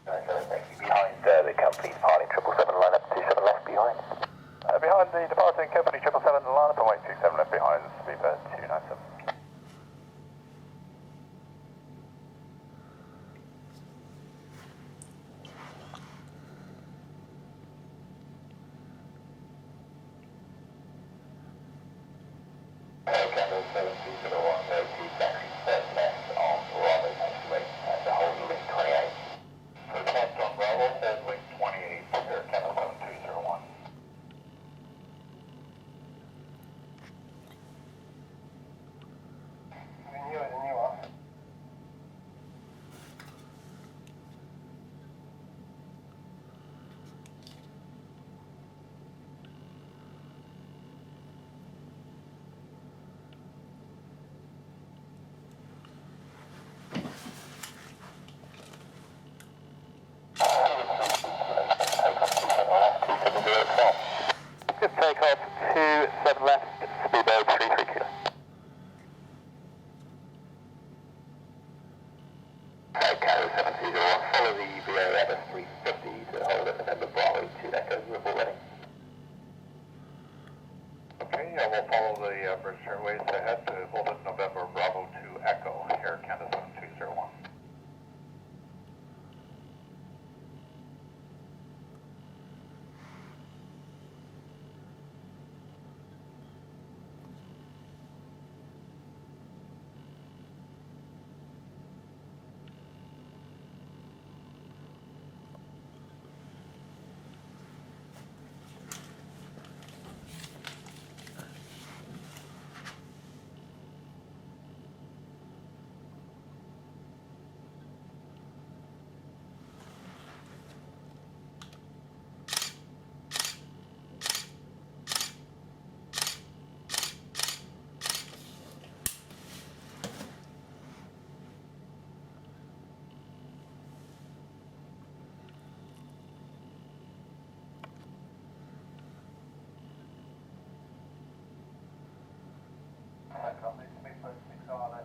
Thank you. Behind the company's departing 777, line up 27 left behind. Behind the departing company 777, line up and wait 27 left behind, speedbird 297. Good takeoff, 27 left, speedbird 33 kilo. Okay, 720, follow the VO Airbus 350 to hold at November Bravo 2 Echo, report ready. Okay, we'll follow the British Airways ahead to hold at November Bravo 2 Echo, Air Canada 7201. Company, speedbird 6R,